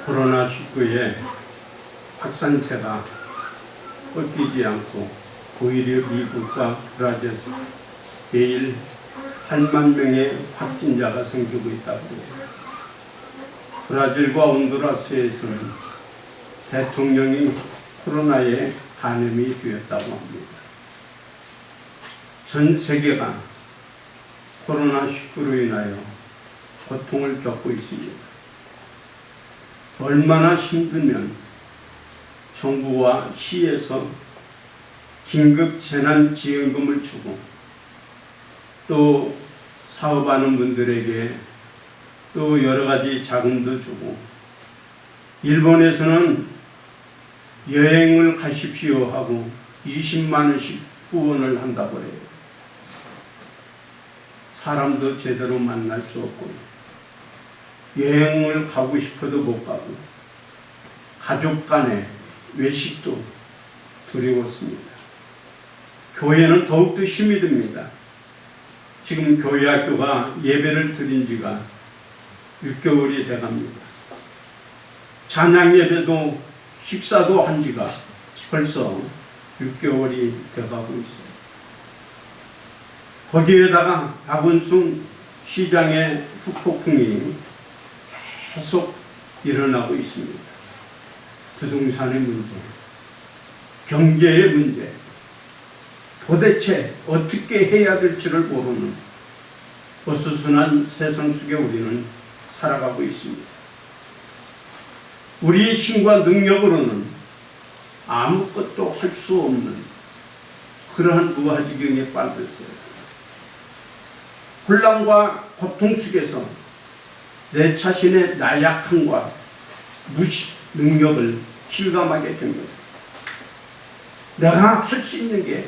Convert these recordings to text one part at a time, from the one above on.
코로나19의 확산세가 꺾이지 않고 오히려 미국과 브라질에서 매일 8만 명의 확진자가 생기고 있다고 해요. 브라질과 온두라스에서는 대통령이 코로나에 감염이 되었다고 합니다. 전 세계가 코로나19로 인하여 고통을 겪고 있습니다. 얼마나 힘들면 정부와 시에서 긴급 재난지원금을 주고 또 사업하는 분들에게 또 여러 가지 자금도 주고, 일본에서는 여행을 가십시오 하고 20만 원씩 후원을 한다고 해요. 사람도 제대로 만날 수 없고 여행을 가고 싶어도 못 가고 가족 간의 외식도 두려웠습니다. 교회는 더욱더 힘이 듭니다. 지금 교회 학교가 예배를 드린 지가 6개월이 돼갑니다. 찬양 예배도 식사도 한 지가 벌써 6개월이 돼가고 있어요. 거기에다가 박원순 시장의 후폭풍이 계속 일어나고 있습니다. 부동산의 문제, 경제의 문제, 도대체 어떻게 해야 될지를 모르는 어수선한 세상 속에 우리는 살아가고 있습니다. 우리의 힘과 능력으로는 아무것도 할 수 없는 그러한 무아지경에 빠졌어요. 혼란과 고통 속에서 내 자신의 나약함과 무식 능력을 실감하게 됩니다. 내가 할 수 있는 게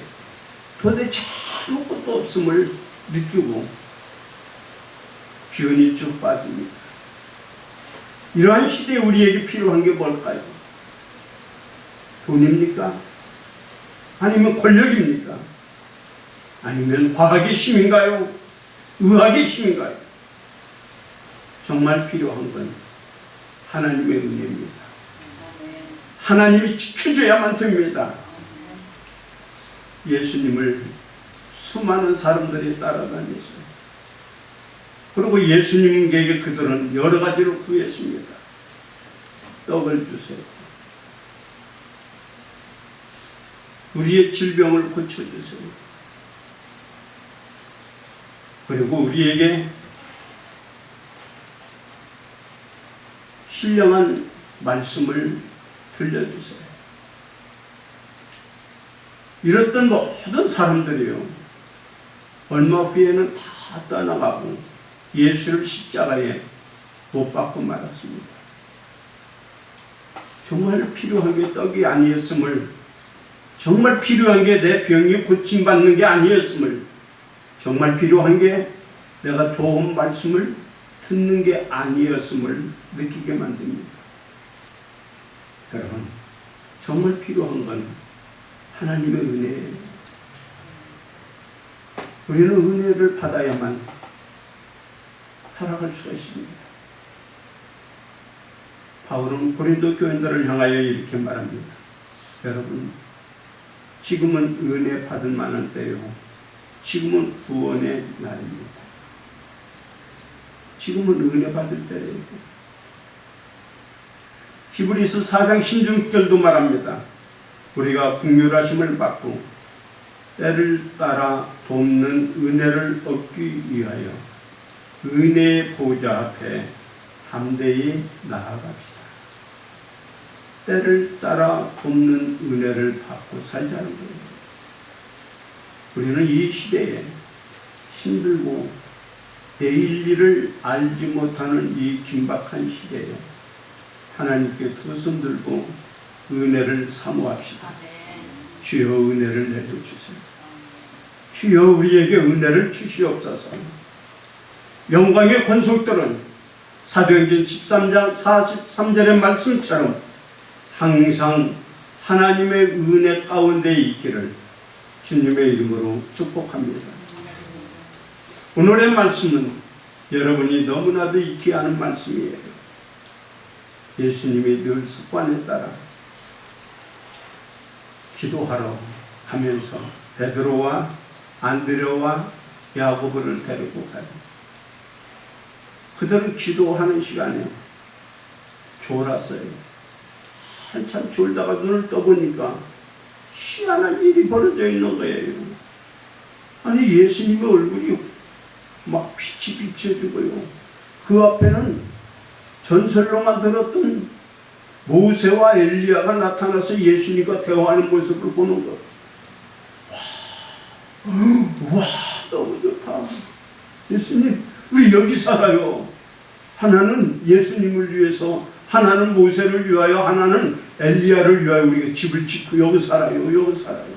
도대체 아무것도 없음을 느끼고 기운이 쭉 빠집니다. 이러한 시대에 우리에게 필요한 게 뭘까요? 돈입니까? 아니면 권력입니까? 아니면 과학의 힘인가요? 의학의 힘인가요? 정말 필요한 건 하나님의 은혜입니다. 하나님이 지켜줘야만 됩니다. 예수님을 수많은 사람들이 따라다녔어요. 그리고 예수님에게 그들은 여러 가지로 구했습니다. 떡을 주세요. 우리의 질병을 고쳐주세요. 그리고 우리에게 신령한 말씀을 들려주세요. 이랬던 모든 사람들이요, 얼마 후에는 다 떠나가고 예수를 십자가에 못 박고 말았습니다. 정말 필요한 게 떡이 아니었음을, 정말 필요한 게 내 병이 고침받는 게 아니었음을, 정말 필요한 게 내가 좋은 말씀을 듣는 게 아니었음을 느끼게 만듭니다. 여러분, 정말 필요한 건 하나님의 은혜예요. 우리는 은혜를 받아야만 살아갈 수가 있습니다. 바울은 고린도 교인들을 향하여 이렇게 말합니다. 여러분, 지금은 은혜 받을 만한 때요, 지금은 구원의 날입니다. 지금은 은혜 받을 때예요. 히브리서 4장 16절도 말합니다. 우리가 긍휼하심을 받고 때를 따라 돕는 은혜를 얻기 위하여 은혜의 보좌 앞에 담대히 나아갑시다. 때를 따라 돕는 은혜를 받고 살자는 거예요. 우리는 이 시대에 힘들고 내일 일을 알지 못하는 이 긴박한 시대에 하나님께 두 손 들고 은혜를 사모합시다. 주여 은혜를 내려주세요. 주여 우리에게 은혜를 주시옵소서. 영광의 권속들은 사도행전 13장 43절의 말씀처럼 항상 하나님의 은혜 가운데 있기를 주님의 이름으로 축복합니다. 오늘의 말씀은 여러분이 너무나도 익히 아는 말씀이에요. 예수님이 늘 습관에 따라 기도하러 가면서 베드로와 안드레와 야고보를 데리고 가요. 그들은 기도하는 시간에 졸았어요. 한참 졸다가 눈을 떠보니까 희한한 일이 벌어져 있는 거예요. 아니, 예수님의 얼굴이 막 빛이 비춰지고요. 그 앞에는 전설로만 들었던 모세와 엘리야가 나타나서 예수님과 대화하는 모습을 보는 것. 와, 너무 좋다. 예수님, 우리 여기 살아요. 하나는 예수님을 위해서, 하나는 모세를 위하여, 하나는 엘리야를 위하여 우리가 집을 짓고 여기 살아요. 여기 살아요.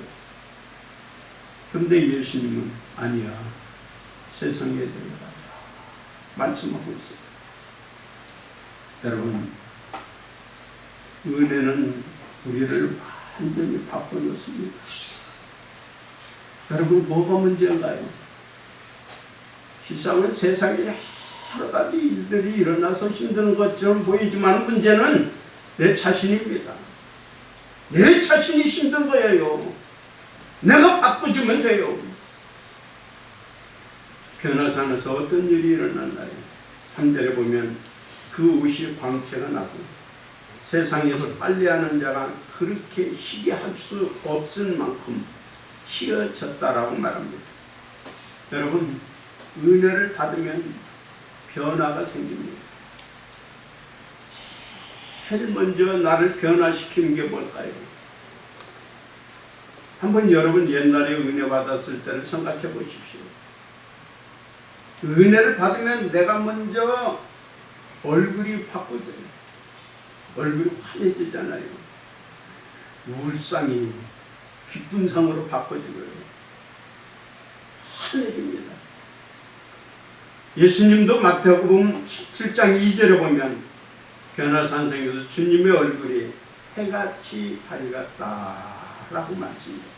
그런데 예수님은 아니야. 세상에 들어가자. 말씀하고 있어요. 여러분, 은혜는 우리를 완전히 바꿔놓습니다. 여러분, 뭐가 문제인가요? 세상은 세상에 여러 가지 일들이 일어나서 힘든 것처럼 보이지만 문제는 내 자신입니다. 내 자신이 힘든 거예요. 내가 바꿔주면 돼요. 변화산에서 어떤 일이 일어났나요? 3절에 보면 그 옷이 광채가 나고 세상에서 빨래하는 자가 그렇게 희게 할 수 없을 만큼 희어졌다라고 말합니다. 여러분, 은혜를 받으면 변화가 생깁니다. 제일 먼저 나를 변화시키는 게 뭘까요? 한번 여러분 옛날에 은혜 받았을 때를 생각해 보십시오. 은혜를 받으면 내가 먼저 얼굴이 바꿔져요. 얼굴이 환해지잖아요. 우울상이 기쁜 상으로 바꿔지고요. 환해집니다. 예수님도 마태복음 7장 2절에 보면 변화산성에서 주님의 얼굴이 해같이 밝았다라고 말씀합니다.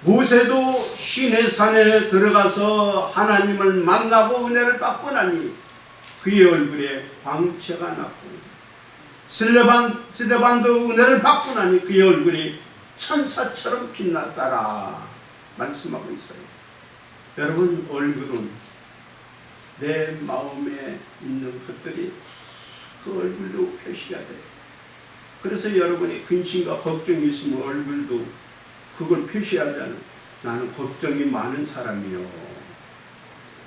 모세도 시내산에 들어가서 하나님을 만나고 은혜를 받고 나니 그의 얼굴에 광채가 났고 스데반도 은혜를 받고 나니 그의 얼굴이 천사처럼 빛났다라 말씀하고 있어요. 여러분, 얼굴은 내 마음에 있는 것들이 그 얼굴로 표시가 돼요. 그래서 여러분이 근심과 걱정이 있으면 얼굴도 그걸 표시하잖아요. 나는 걱정이 많은 사람이요.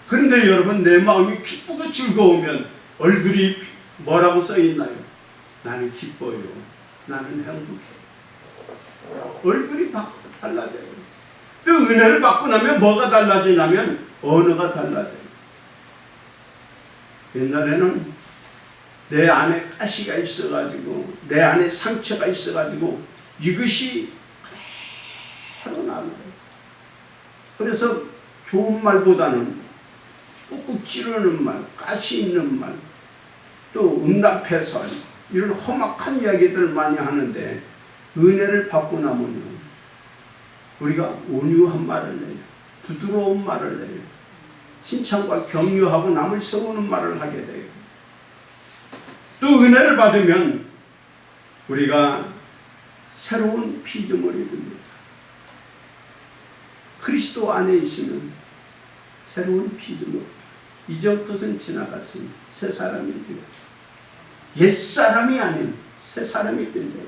그런데 여러분, 내 마음이 기쁘고 즐거우면 얼굴이 뭐라고 써있나요? 나는 기뻐요. 나는 행복해요. 얼굴이 달라져요. 또 은혜를 받고 나면 뭐가 달라지냐면 언어가 달라져요. 옛날에는 내 안에 가시가 있어가지고 내 안에 상처가 있어가지고 이것이 그대로 나옵니다. 그래서 좋은 말보다는 꾹꾹 찌르는 말, 가시 있는 말, 또 응답해서 이런 험악한 이야기들 많이 하는데 은혜를 받고 나면요, 우리가 온유한 말을 내요. 부드러운 말을 내요. 칭찬과 격려하고 남을 세우는 말을 하게 돼요. 또 은혜를 받으면 우리가 새로운 피조물이 됩니다. 그리스도 안에 있으면 새로운 피조물, 이전 것은 지나갔으니 새 사람이 되어 옛사람이 아닌 새 사람이 된대요.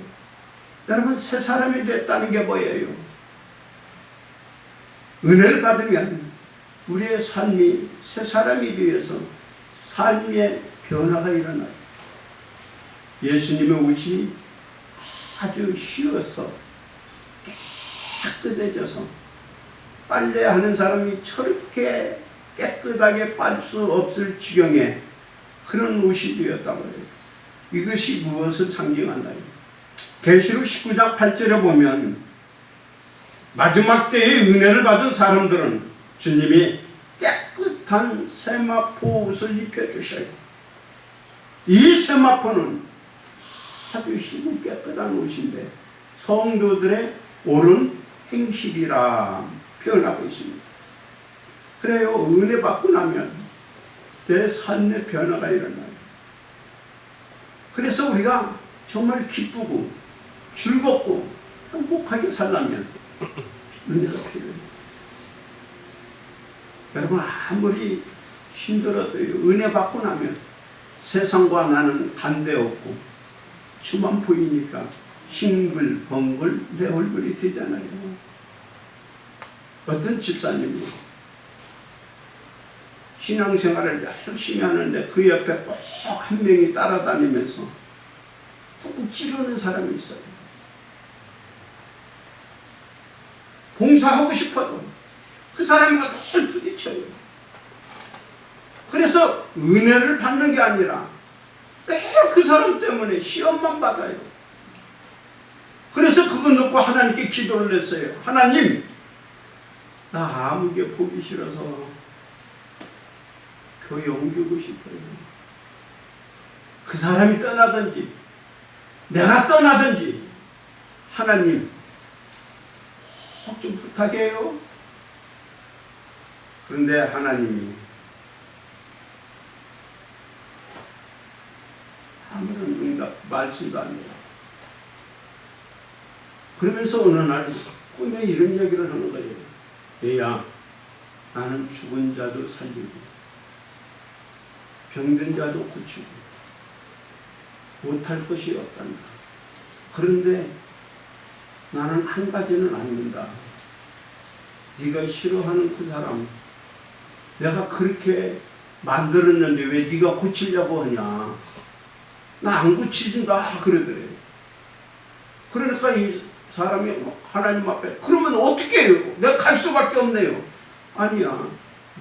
여러분, 새 사람이 됐다는 게 뭐예요? 은혜를 받으면 우리의 삶이 새 사람이 되어서 삶의 변화가 일어나요. 예수님의 옷이 아주 휘어서 깨끗해져서 빨래하는 사람이 저렇게 깨끗하게 빨 수 없을 지경에 그런 옷이 되었다고 해요. 이것이 무엇을 상징하나요? 계시록 19장 8절에 보면 마지막 때에 은혜를 받은 사람들은 주님이 깨끗한 세마포 옷을 입혀주셔요. 이 세마포는 아주 희고 깨끗한 옷인데 성도들의 옳은 행실이라 표현하고 있습니다. 그래요. 은혜 받고 나면 내 삶의 변화가 일어나요. 그래서 우리가 정말 기쁘고 즐겁고 행복하게 살려면 은혜가 필요해요. 여러분, 아무리 힘들어도 은혜 받고 나면 세상과 나는 관대없고 주만 보이니까 싱글벙글 내 얼굴이 되잖아요. 어떤 집사님이 신앙생활을 열심히 하는데 그 옆에 꼭 한 명이 따라다니면서 꾹꾹 찌르는 사람이 있어요. 봉사하고 싶어도 그 사람과 늘 부딪혀요. 그래서 은혜를 받는 게 아니라 늘 그 사람 때문에 시험만 받아요. 그래서 그거 놓고 하나님께 기도를 했어요. 하나님, 나 아무게 보기 싫어서 교회 옮기고 싶어요. 그 사람이 떠나든지 내가 떠나든지 하나님 꼭 좀 부탁해요. 그런데 하나님이 아무런 응답 말씀도 안 해요. 그러면서 어느 날 꿈에 이런 얘기를 하는 거예요. 얘야, 나는 죽은 자도 살리고 병든 자도 고치고 못할 것이 없단다. 그런데 나는 한 가지는 않는다. 네가 싫어하는 그 사람, 내가 그렇게 만들었는데 왜 네가 고치려고 하냐. 나 안 고치진다 그러더래. 그러니까 이 사람이 하나님 앞에, 그러면 어떻게 해요? 내가 갈 수밖에 없네요. 아니야,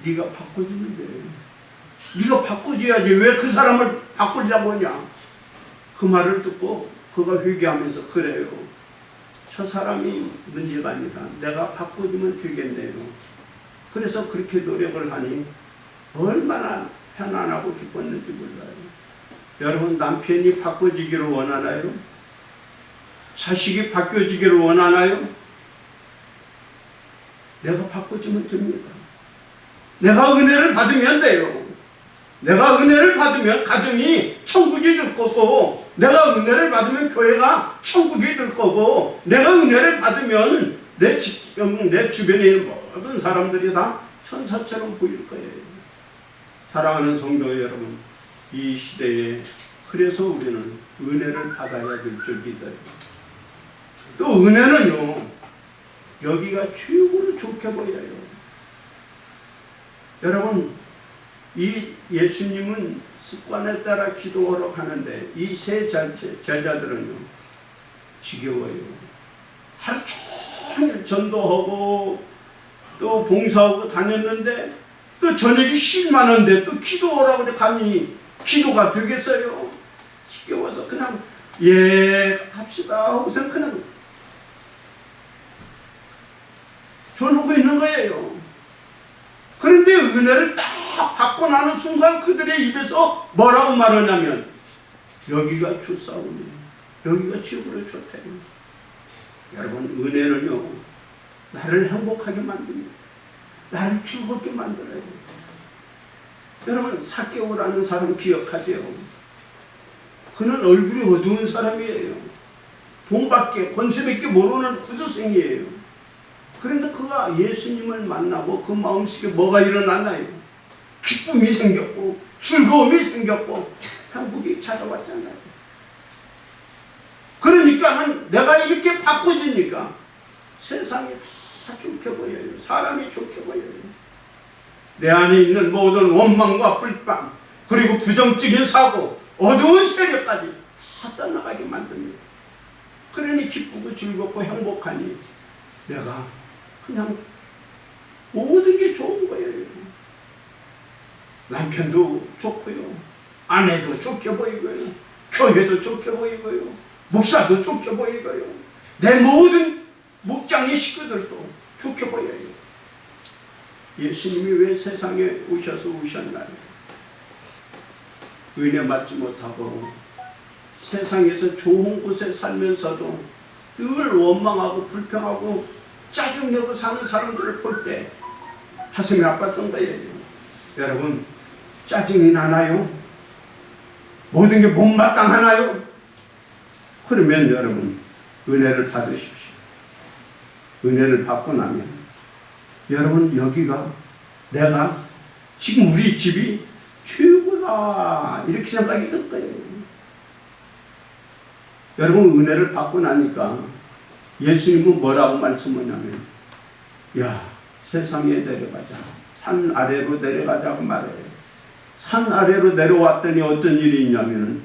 네가 바꿔주면 돼. 네가 바꿔줘야지 왜 그 사람을 바꾸려고 하냐. 그 말을 듣고 그가 회개하면서 그래요. 저 사람이 문제가 아니라 내가 바꿔주면 되겠네요. 그래서 그렇게 노력을 하니 얼마나 편안하고 기뻤는지 몰라요. 여러분, 남편이 바꿔지기를 원하나요? 자식이 바뀌어지기를 원하나요? 내가 바꿔주면 됩니다. 내가 은혜를 받으면 돼요. 내가 은혜를 받으면 가정이 천국이 될 거고, 내가 은혜를 받으면 교회가 천국이 될 거고, 내가 은혜를 받으면 내 주변에 있는 모든 사람들이 다 천사처럼 보일 거예요. 사랑하는 성도 여러분, 이 시대에 그래서 우리는 은혜를 받아야 될 줄 믿어요. 또 은혜는요, 여기가 최고로 좋게 보여요. 여러분, 이 예수님은 습관에 따라 기도하러 가는데 이 세 제자들은요, 지겨워요. 하루 종일 전도하고 또 봉사하고 다녔는데 또 저녁이 쉴만한데 또 기도하라고 가니 기도가 되겠어요? 지겨워서 그냥 예 합시다 하고서 그냥 저러고 있는 거예요. 그런데 은혜를 딱 받고 나는 순간 그들의 입에서 뭐라고 말하냐면 여기가 주사오니 여기가 최고로 좋대요. 여러분, 은혜는요, 나를 행복하게 만듭니다. 나를 즐겁게 만들어요. 여러분, 삭개오라는 사람 기억하세요? 그는 얼굴이 어두운 사람이에요. 돈밖에 권세밖에 모르는 구두생이에요. 그런데 그가 예수님을 만나고 그 마음속에 뭐가 일어났나요? 기쁨이 생겼고 즐거움이 생겼고 행복이 찾아왔잖아요. 그러니까는 내가 이렇게 바꿔지니까 세상이 다 좋게 보여요. 사람이 좋게 보여요. 내 안에 있는 모든 원망과 불만, 그리고 부정적인 사고, 어두운 세력까지 다 떠나가게 만듭니다. 그러니 기쁘고 즐겁고 행복하니 내가 그냥 모든 게 좋은 거예요. 남편도 좋고요, 아내도 좋게 보이고요, 교회도 좋게 보이고요, 목사도 좋게 보이고요, 내 모든 목장의 식구들도 좋게 보여요. 예수님이 왜 세상에 오셔서 오셨나요? 은혜 받지 못하고 세상에서 좋은 곳에 살면서도 늘 원망하고 불평하고 짜증내고 사는 사람들을 볼 때 가슴이 아팠던 거예요. 여러분, 짜증이 나나요? 모든 게 못마땅하나요? 그러면 여러분 은혜를 받으십시오. 은혜를 받고 나면 여러분 여기가 내가 지금 우리 집이 최고다 이렇게 생각이 들 거예요. 여러분 은혜를 받고 나니까 예수님은 뭐라고 말씀하냐면 야 세상에 내려가자. 산 아래로 내려가자고 말해요. 산 아래로 내려왔더니 어떤 일이 있냐면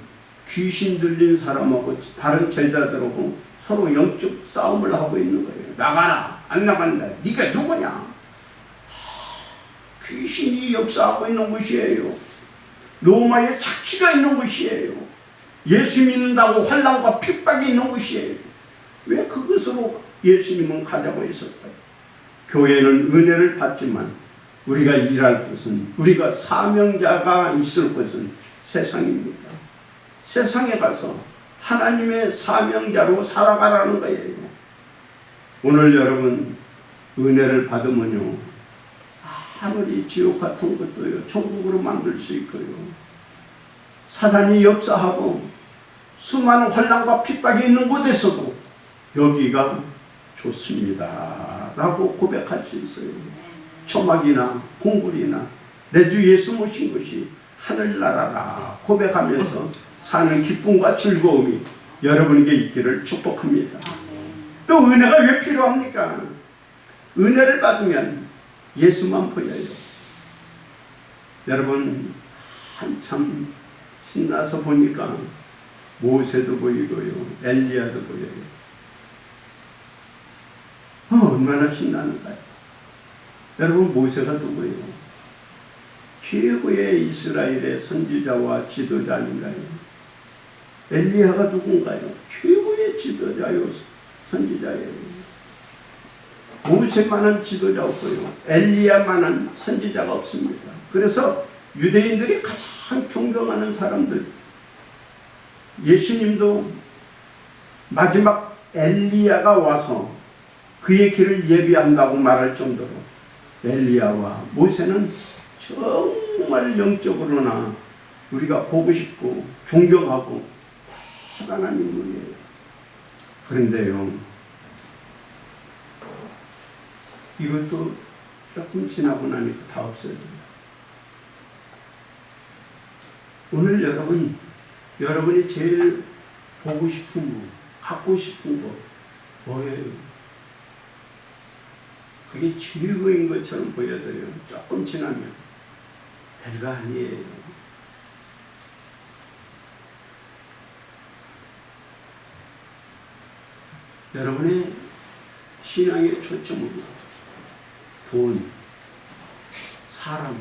귀신 들린 사람하고 다른 제자들하고 서로 영적 싸움을 하고 있는 거예요. 나가라 안 나간다. 네가 누구냐? 귀신이 역사하고 있는 것이에요. 로마에 착취가 있는 것이에요. 예수 믿는다고 환난과 핍박이 있는 것이에요. 왜 그것으로 예수님은 가자고 했을까요? 교회는 은혜를 받지만 우리가 일할 것은, 우리가 사명자가 있을 것은 세상입니다. 세상에 가서 하나님의 사명자로 살아가라는 거예요. 오늘 여러분 은혜를 받으면요 하늘이 지옥 같은 것도요 천국으로 만들 수 있고요 사단이 역사하고 수많은 환난과 핍박이 있는 곳에서도 여기가 좋습니다 라고 고백할 수 있어요. 초막이나 궁굴이나 내 주 예수 모신 것이 하늘나라라 고백하면서 사는 기쁨과 즐거움이 여러분에게 있기를 축복합니다. 또 은혜가 왜 필요합니까? 은혜를 받으면 예수만 보여요. 여러분 한참 신나서 보니까 모세도 보이고요 엘리야도 보여요. 얼마나 신나는가요? 여러분 모세가 누구예요? 최고의 이스라엘의 선지자와 지도자 아닌가요? 엘리야가 누군가요? 최고의 지도자요 선지자예요. 모세만한 지도자 없고요 엘리야만한 선지자가 없습니다. 그래서 유대인들이 가장 존경하는 사람들, 예수님도 마지막 엘리야가 와서 그의 길을 예비한다고 말할 정도로 엘리야와 모세는 정말 영적으로나 우리가 보고 싶고 존경하고 대단한 인물이에요. 그런데요 이것도 조금 지나고 나니까 다 없어져요. 오늘 여러분이 제일 보고 싶은 거, 갖고 싶은 거 뭐예요? 그게 최고인 것처럼 보여져요. 조금 지나면 별거 아니에요. 여러분의 신앙의 초점은 돈, 사람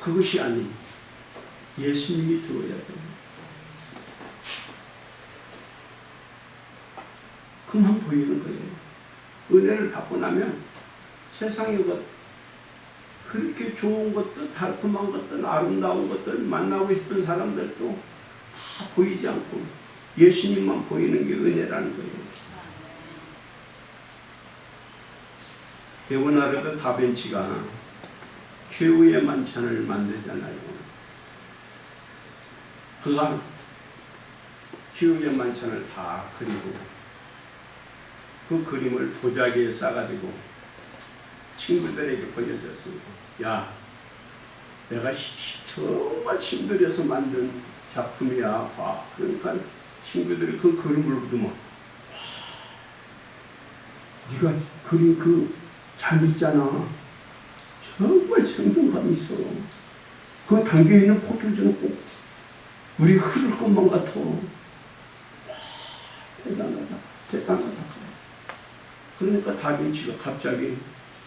그것이 아닌 예수님이 되어야 돼요. 그만 보이는 거예요. 은혜를 받고 나면 세상의 것, 그렇게 좋은 것들, 달콤한 것들, 아름다운 것들, 만나고 싶은 사람들도 다 보이지 않고 예수님만 보이는 게 은혜라는 거예요. 레오나르도 다빈치가 최후의 만찬을 만들잖아요. 그가 최후의 만찬을 다 그리고 그 그림을 보자기에 싸가지고 친구들에게 보여줬습니다. 야, 내가 정말 힘들어서 만든 작품이야. 봐. 그러니까 친구들이 그 그림을 보더만, 와, 네가 그린 그 잘 있잖아. 정말 생동감이 있어. 그 담겨있는 포도주는 꼭 우리 흐를 것만 같아. 와, 대단하다. 대단하다. 그러니까 다빈치가 갑자기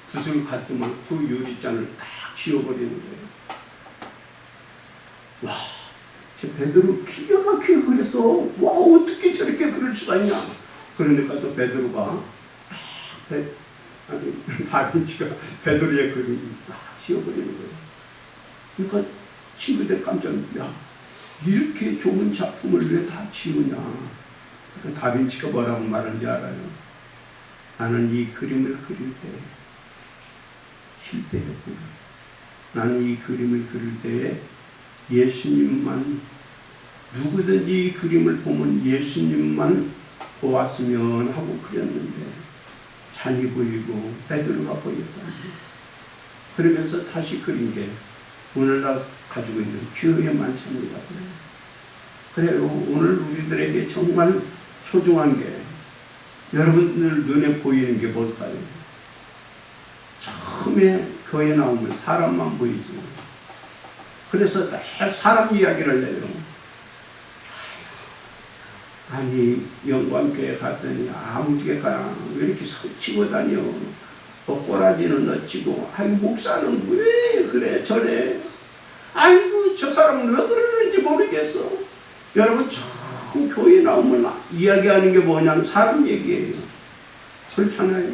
붓을 갖더만 그 유리잔을 딱 지워버리는 거예요. 와, 저 베드로 기가 막히게 그랬어. 와, 어떻게 저렇게 그럴 수가 있냐. 그러니까 또 베드로가 다빈치가 베드로의 그림을 딱 지워버리는 거예요. 그러니까 친구들 깜짝 놀라. 이렇게 좋은 작품을 왜 다 지우냐. 그러니까 다빈치가 뭐라고 말하는지 알아요? 나는 이 그림을 그릴 때 실패했구나. 나는 이 그림을 그릴 때에 예수님만, 누구든지 이 그림을 보면 예수님만 보았으면 하고 그렸는데 잔이 보이고 베드로가 보였다. 그러면서 다시 그린 게 오늘날 가지고 있는 교회의 만찬이라고 그래요. 그래요. 오늘 우리들에게 정말 소중한 게 여러분들 눈에 보이는 게 뭘까요? 처음에 교회 나오면 사람만 보이지. 그래서 늘 사람 이야기를 해요. 아니 영광교회 갔더니 아무개가 왜 이렇게 서치고 다녀? 꼬라지는 어찌고, 아이고 목사는 왜 그래 저래? 아이고 저 사람은 왜 그러는지 모르겠어. 여러분 처음 교회 나오면 이야기하는 게 뭐냐면 사람 얘기예요. 그렇잖아요.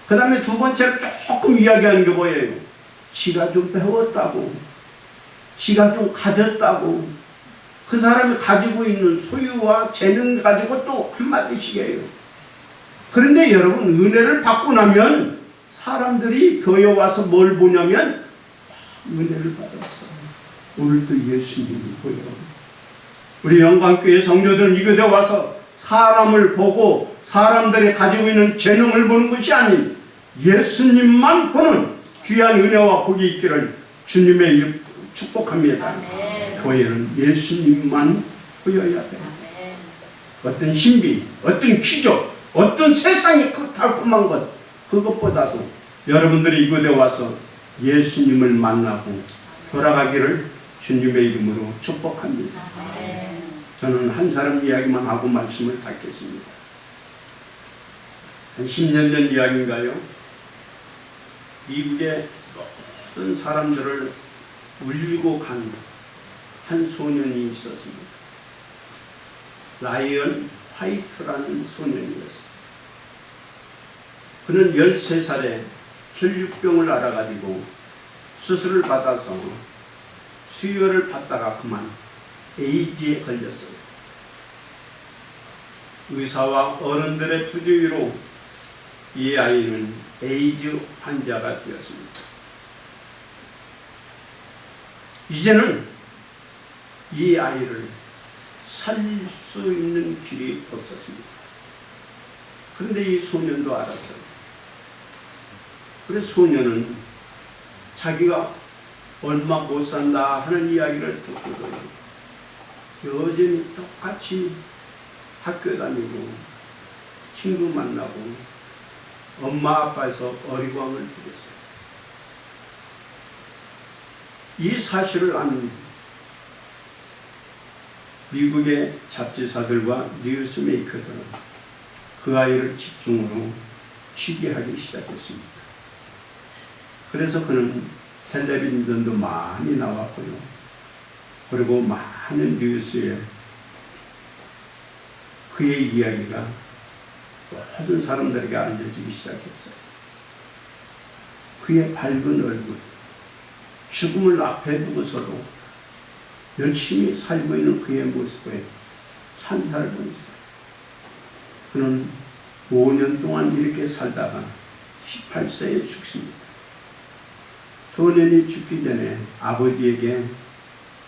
그 다음에 두 번째로 조금 이야기하는 게 뭐예요? 지가 좀 배웠다고, 지가 좀 가졌다고, 그 사람이 가지고 있는 소유와 재능 가지고 또 한마디씩 해요. 그런데 여러분 은혜를 받고 나면 사람들이 교회 와서 뭘 보냐면 은혜를 받았어. 오늘도 예수님을 보여. 우리 영광교회 성도들은 이곳에 와서 사람을 보고 사람들이 가지고 있는 재능을 보는 것이 아닌 예수님만 보는 귀한 은혜와 복이 있기를 주님의 이름 축복합니다. 아멘. 교회는 예수님만 보여야 돼요. 어떤 신비, 어떤 기적, 어떤 세상의 그 달콤한 것, 그것보다도 여러분들이 이곳에 와서 예수님을 만나고 돌아가기를 주님의 이름으로 축복합니다. 저는 한 사람 이야기만 하고 말씀을 닫겠습니다. 한 10년 전 이야기인가요? 미국의 모든 사람들을 울리고 간 한 소년이 있었습니다. 라이언 화이트라는 소년이었습니다. 그는 13살에 혈류병을 앓아가지고 수술을 받아서 수혈을 받다가 그만 에이즈에 걸렸어요. 의사와 어른들의 부주의로 이 아이는 에이즈 환자가 되었습니다. 이제는 이 아이를 살릴 수 있는 길이 없었습니다. 그런데 이 소년도 알았어요. 그래서 소년은 자기가 얼마 못 산다 하는 이야기를 듣고도 여전히 똑같이 학교 다니고 친구 만나고 엄마 아빠에서 어리광을 부렸어요. 이 사실을 아는 미국의 잡지사들과 뉴스메이커들은 그 아이를 집중으로 취재하기 시작했습니다. 그래서 그는 텔레비전도 많이 나왔고요. 그리고 많은 뉴스에 그의 이야기가 모든 사람들에게 알려지기 시작했어요. 그의 밝은 얼굴, 죽음을 앞에 두고서도 열심히 살고 있는 그의 모습에 찬사를 보냈어요. 그는 5년 동안 이렇게 살다가 18세에 죽습니다. 소년이 죽기 전에 아버지에게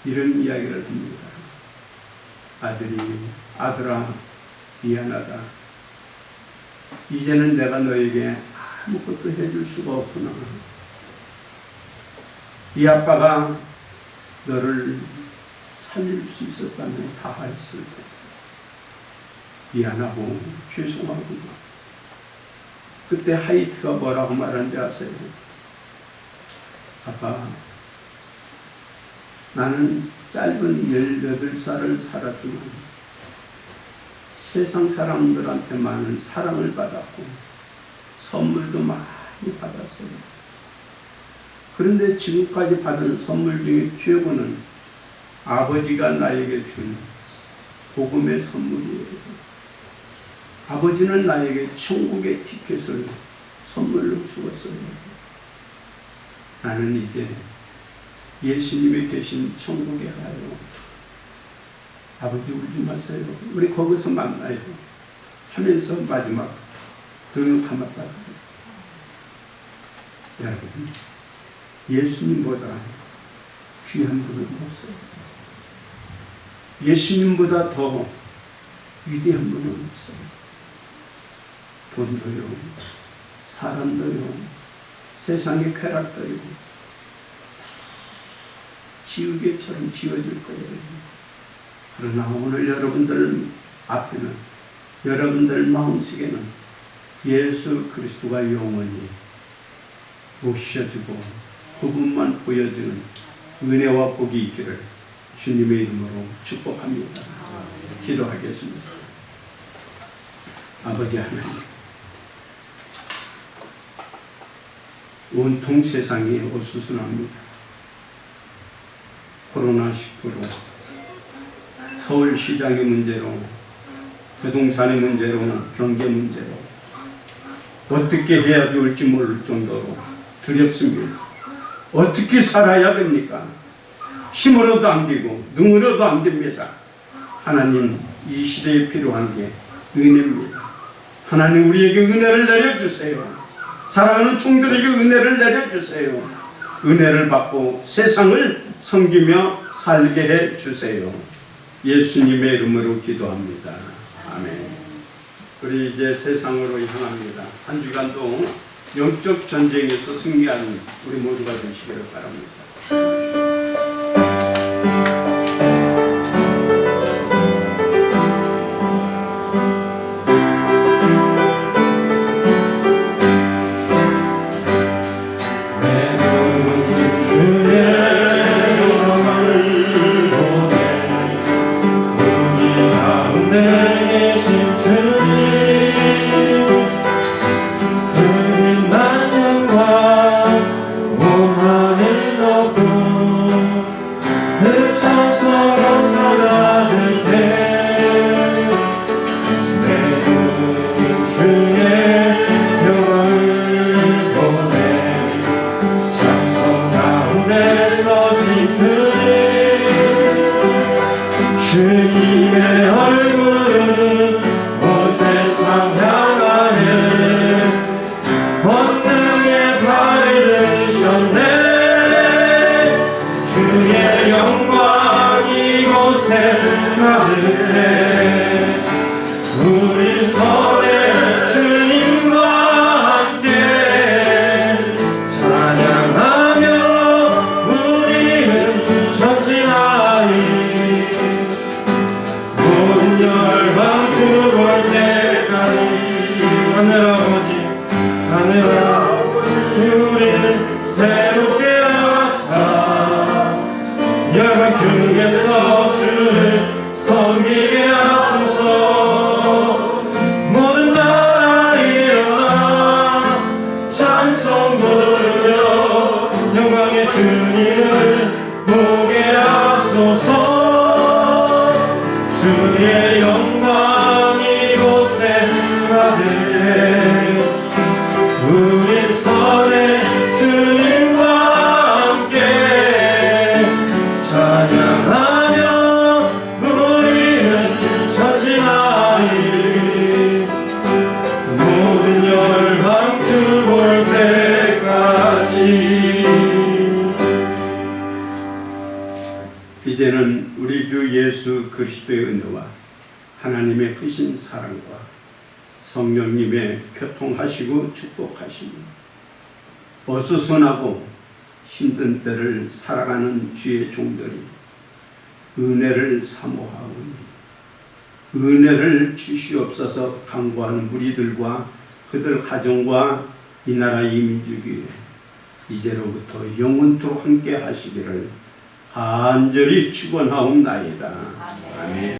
이런 이야기를 합니다. 아들아 미안하다. 이제는 내가 너에게 아무것도 해줄 수가 없구나. 이 아빠가 너를 살릴 수 있었다면 다 했을 때 미안하고 죄송하고. 그때 하이트가 뭐라고 말한지 아세요? 아빠, 나는 짧은 18살을 살았지만 세상 사람들한테 많은 사랑을 받았고 선물도 많이 받았어요. 그런데 지금까지 받은 선물 중에 최고는 아버지가 나에게 준 복음의 선물이에요. 아버지는 나에게 천국의 티켓을 선물로 주었어요. 나는 이제 예수님이 계신 천국에 가요. 아버지 울지 마세요. 우리 거기서 만나요. 하면서 마지막 눈을 감았다. 여러분, 예수님보다 귀한 분은 없어요. 예수님보다 더 위대한 분은 없어요. 돈도요, 사람도요, 세상의 쾌락도요, 지우개처럼 지워질 거예요. 그러나 오늘 여러분들 앞에는, 여러분들 마음속에는 예수 그리스도가 영원히 모셔주고 그분만 보여주는 은혜와 복이 있기를 주님의 이름으로 축복합니다. 기도하겠습니다. 아버지 하나님, 온통 세상이 어수선합니다. 코로나19로, 서울시장의 문제로, 부동산의 문제로, 경제 문제로 어떻게 해야 좋을지 모를 정도로 두렵습니다. 어떻게 살아야 됩니까? 힘으로도 안 되고 능으로도 안 됩니다. 하나님, 이 시대에 필요한 게 은혜입니다. 하나님, 우리에게 은혜를 내려주세요. 사랑하는 종들에게 은혜를 내려주세요. 은혜를 받고 세상을 섬기며 살게 해주세요. 예수님의 이름으로 기도합니다. 아멘. 우리 이제 세상으로 향합니다. 한 주간도 영적 전쟁에서 승리하는 우리 모두가 되시기를 바랍니다. 주님의 얼굴은 온 세상 향하는 권능의 발을 드셨네. 주의 영광 이곳에 가득해. 우리 손에 주님과 함께 찬양하며 우리는 전진하리. 열방 죽을 때까지 하늘아버지, 하늘아버지, 우리를 새롭게 하사 열방 중에서 주를 섬기게 하소서. 모든 나라 일어나 찬송 부르며 영광의 주님을 보게 하소서. 주의 영광 이곳에 가득해. 우리 손에 주님과 함께 찬양하며 우리는 전진하리. 모든 열방 주 볼 때까지. 이제는 우리 주 예수 그리스도의 은혜와 하나님의 크신 사랑과 성령님의 교통하시고 축복하시니 어수선하고 힘든 때를 살아가는 주의 종들이 은혜를 사모하오니 은혜를 주시옵소서 간구하는 무리들과 그들 가정과 이 나라 이 민족이 이제로부터 영원토록 함께 하시기를 간절히 축원하옵나이다. 아멘.